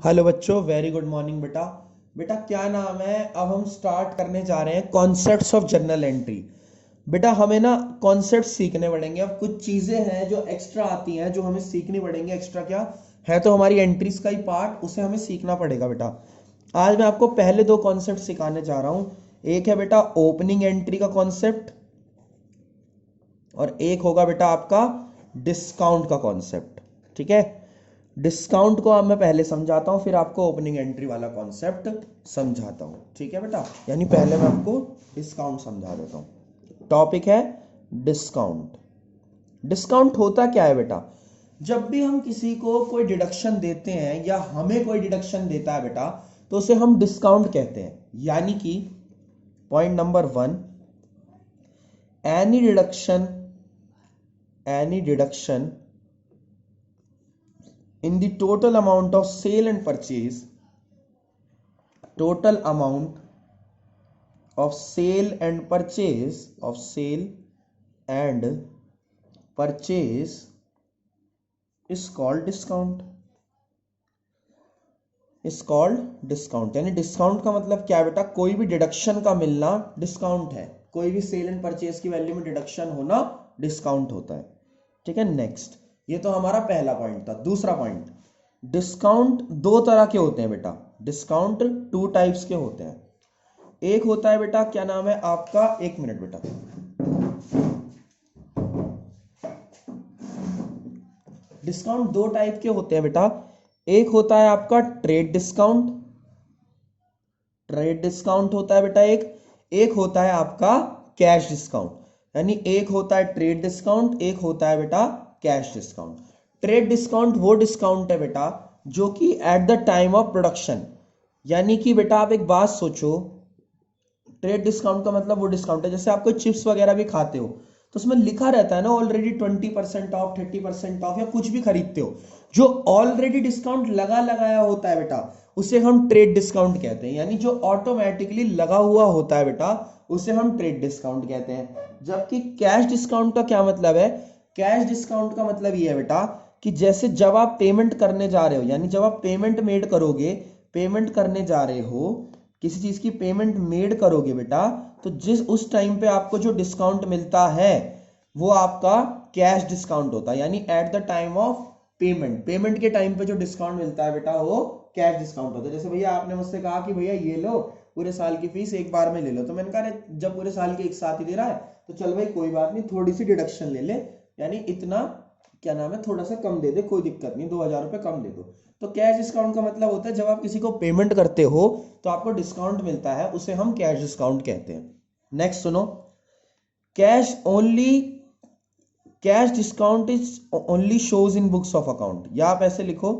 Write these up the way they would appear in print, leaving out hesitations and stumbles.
Hello बच्चों, very good morning बेटा। बेटा क्या नाम है, अब हम स्टार्ट करने जा रहे हैं कॉन्सेप्ट्स ऑफ जर्नल एंट्री। बेटा हमें ना कॉन्सेप्ट सीखने पड़ेंगे। अब कुछ चीजें हैं जो एक्स्ट्रा आती हैं जो हमें सीखनी पड़ेंगी। एक्स्ट्रा क्या है, तो हमारी एंट्रीज का ही पार्ट, उसे हमें सीखना पड़ेगा बेटा। आज मैं आपको पहले दो कॉन्सेप्ट सिखाने जा रहा हूँ। एक है बेटा ओपनिंग एंट्री का कॉन्सेप्ट, और एक होगा बेटा आपका डिस्काउंट का कॉन्सेप्ट। ठीक है, डिस्काउंट को अब मैं पहले समझाता हूँ, फिर आपको ओपनिंग एंट्री वाला कॉन्सेप्ट समझाता हूँ। ठीक है बेटा, यानी पहले मैं आपको डिस्काउंट समझा देता हूँ। टॉपिक है डिस्काउंट। डिस्काउंट होता क्या है बेटा, जब भी हम किसी को कोई डिडक्शन देते हैं या हमें कोई डिडक्शन देता है बेटा, तो उसे हम डिस्काउंट कहते हैं। यानी कि point number one, any deduction in the total amount of sale and purchase, total amount of sale and purchase is called discount, यानी डिस्काउंट का मतलब क्या है बेटा, कोई भी डिडक्शन का मिलना डिस्काउंट है। कोई भी सेल एंड परचेज की वैल्यू में डिडक्शन होना डिस्काउंट होता है। ठीक है, नेक्स्ट, ये तो हमारा पहला पॉइंट था। दूसरा पॉइंट, डिस्काउंट दो तरह के होते हैं बेटा। डिस्काउंट टू टाइप्स के होते हैं। एक होता है बेटा, क्या नाम है आपका, एक मिनट बेटा, डिस्काउंट दो टाइप के होते हैं बेटा। एक होता है आपका ट्रेड डिस्काउंट, होता है बेटा एक होता है आपका कैश डिस्काउंट। यानी एक होता है ट्रेड डिस्काउंट, एक होता है बेटा कैश डिस्काउंट। ट्रेड डिस्काउंट वो डिस्काउंट है बेटा जो कि at the time of production, यानी कि बेटा आप एक बात सोचो, ट्रेड डिस्काउंट का मतलब वो डिस्काउंट है, जैसे आप कोई चिप्स वगैरह भी खाते हो तो उसमें लिखा रहता है ना ऑलरेडी 20% ऑफ, 30% ऑफ, या कुछ भी खरीदते हो, जो ऑलरेडी डिस्काउंट लगाया होता है बेटा, उसे हम ट्रेड डिस्काउंट कहते हैं। यानी जो ऑटोमेटिकली लगा हुआ होता है बेटा, उसे हम ट्रेड डिस्काउंट कहते हैं। जबकि कैश डिस्काउंट का क्या मतलब है, कैश डिस्काउंट का मतलब ये है बेटा कि जैसे जब आप पेमेंट करने जा रहे हो, यानी जब आप पेमेंट मेड करोगे, पेमेंट करने जा रहे हो, किसी चीज की पेमेंट मेड करोगे बेटा, तो जिस उस टाइम पे आपको जो डिस्काउंट मिलता है वो आपका कैश डिस्काउंट होता है। यानी at the time of payment के टाइम पे जो डिस्काउंट मिलता है बेटा वो कैश डिस्काउंट होता है। जैसे भैया आपने मुझसे कहा कि भैया ये लो, पूरे साल की फीस एक बार में ले लो, तो मैंने कहा जब पूरे साल की एक साथ ही दे रहा है तो चल भाई कोई बात नहीं, थोड़ी सी डिडक्शन ले ले, यानी इतना क्या नाम है, थोड़ा सा कम दे दे, कोई दिक्कत नहीं, 2,000 रुपये कम दे दो। तो कैश डिस्काउंट का मतलब होता है जब आप किसी को पेमेंट करते हो तो आपको डिस्काउंट मिलता है, उसे हम कैश डिस्काउंट कहते हैं। नेक्स्ट सुनो, cash only cash discount is only shows in books of account, या आप ऐसे लिखो,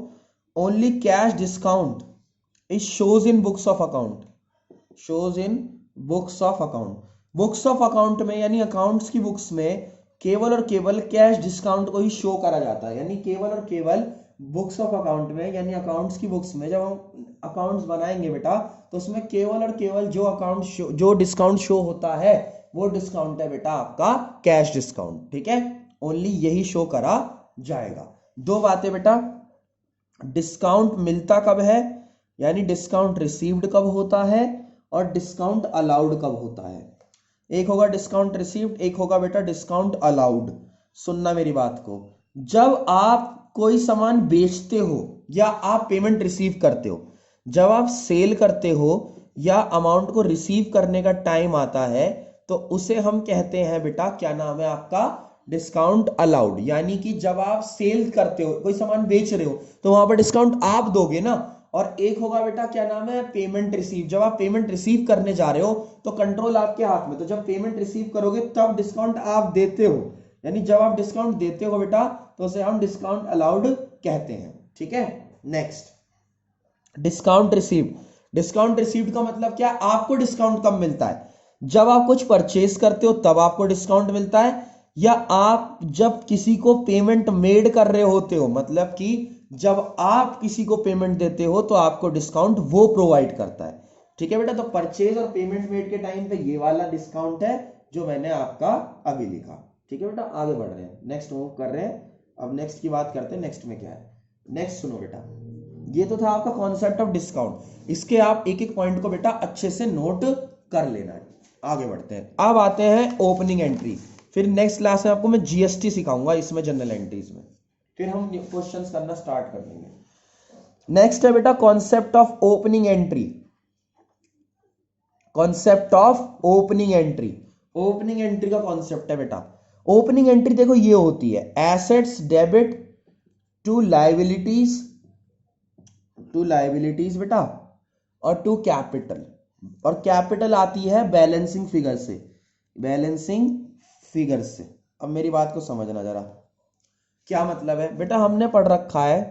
only cash discount is shows in books of account, shows in books of account. Books of account में यानी accounts की बुक्स में केवल और केवल कैश डिस्काउंट को ही शो करा जाता है। यानी केवल और केवल बुक्स ऑफ अकाउंट में, यानी अकाउंट्स की बुक्स में जब हम अकाउंट्स बनाएंगे बेटा, तो उसमें केवल और केवल जो डिस्काउंट शो होता है वो डिस्काउंट है बेटा आपका कैश डिस्काउंट। ठीक है, ओनली यही शो करा जाएगा। दो बातें बेटा, डिस्काउंट मिलता कब है, यानी डिस्काउंट रिसीव्ड कब होता है, और डिस्काउंट अलाउड कब होता है। एक होगा डिस्काउंट रिसीव्ड, एक होगा बेटा डिस्काउंट अलाउड। सुनना मेरी बात को, जब आप कोई सामान बेचते हो या आप पेमेंट रिसीव करते हो, जब आप सेल करते हो या अमाउंट को रिसीव करने का टाइम आता है, तो उसे हम कहते हैं बेटा, क्या नाम है आपका, डिस्काउंट अलाउड। यानी कि जब आप सेल करते हो, कोई सामान बेच रहे हो, तो वहां पर डिस्काउंट आप दोगे ना। और एक होगा बेटा, क्या नाम है, पेमेंट रिसीव। जब आप पेमेंट रिसीव करने जा रहे हो तो कंट्रोल आपके हाथ में, तो जब पेमेंट रिसीव करोगे तब डिस्काउंट आप देते हो। यानी जब आप डिस्काउंट देते हो बेटा, तो उसे हम डिस्काउंट अलाउड कहते हैं। ठीक है, next, discount received. Discount received का मतलब क्या, आपको डिस्काउंट कब मिलता है, जब आप कुछ परचेस करते हो तब आपको डिस्काउंट मिलता है, या आप जब किसी को पेमेंट मेड कर रहे होते हो, मतलब कि जब आप किसी को पेमेंट देते हो तो आपको डिस्काउंट वो प्रोवाइड करता है। ठीक है बेटा, तो परचेज और पेमेंट मेड के टाइम पे ये वाला डिस्काउंट है जो मैंने आपका अभी लिखा। ठीक है बेटा, आगे बढ़ रहे हैं, नेक्स्ट मूव कर रहे हैं। अब नेक्स्ट की बात करते हैं, नेक्स्ट में क्या है। नेक्स्ट सुनो बेटा, ये तो था आपका कॉन्सेप्ट ऑफ डिस्काउंट। इसके आप एक एक पॉइंट को बेटा अच्छे से नोट कर लेना है। आगे बढ़ते हैं, अब आते हैं ओपनिंग एंट्री। फिर नेक्स्ट क्लास में आपको मैं जीएसटी सिखाऊंगा इसमें, जनरल एंट्रीज में, फिर हम क्वेश्चंस करना स्टार्ट कर देंगे। नेक्स्ट है बेटा concept of opening entry. Concept of opening entry, opening entry का कॉन्सेप्ट है बेटा, ओपनिंग एंट्री देखो ये होती है एसेट्स डेबिट टू लाइबिलिटीज बेटा और टू कैपिटल, और कैपिटल आती है बैलेंसिंग फिगर से, बैलेंसिंग फिगर से। अब मेरी बात को समझना जरा, क्या मतलब है बेटा, हमने पढ़ रखा है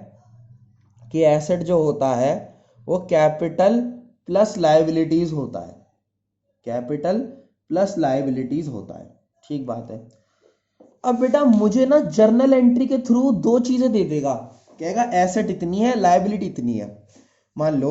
कि एसेट जो होता है वो कैपिटल प्लस लाइबिलिटीज होता है, कैपिटल प्लस लाइबिलिटीज होता है, ठीक बात है। अब बेटा मुझे ना जर्नल एंट्री के थ्रू दो चीजें दे देगा, कहेगा एसेट इतनी है, लाइबिलिटी इतनी है। मान लो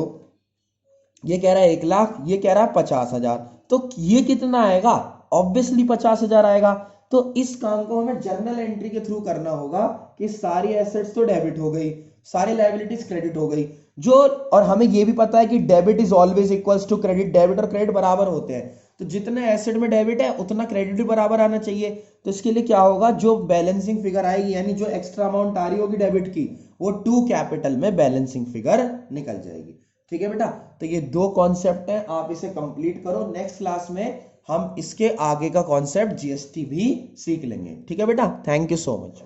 ये कह रहा है 1 लाख, ये कह रहा है 50,000, तो ये कितना आएगा, ऑब्वियसली 50,000 आएगा। तो इस काम को हमें जर्नल एंट्री के थ्रू करना होगा कि सारी एसेट्स तो डेबिट हो गई, सारी लाइबिलिटीज क्रेडिट हो गई, जो, और हमें ये भी पता है कि debit is always equals to credit, debit और क्रेडिट बराबर होते हैं, तो जितने एसेट में डेबिट है उतना क्रेडिट भी बराबर आना चाहिए। तो इसके लिए क्या होगा, जो बैलेंसिंग फिगर आएगी यानी जो एक्स्ट्रा अमाउंट आ रही होगी डेबिट की, वो टू कैपिटल में बैलेंसिंग फिगर निकल जाएगी। ठीक है बेटा, तो ये दो कॉन्सेप्ट हैं, आप इसे कंप्लीट करो। नेक्स्ट क्लास में हम इसके आगे का कॉन्सेप्ट जीएसटी भी सीख लेंगे। ठीक है बेटा, थैंक यू सो मच।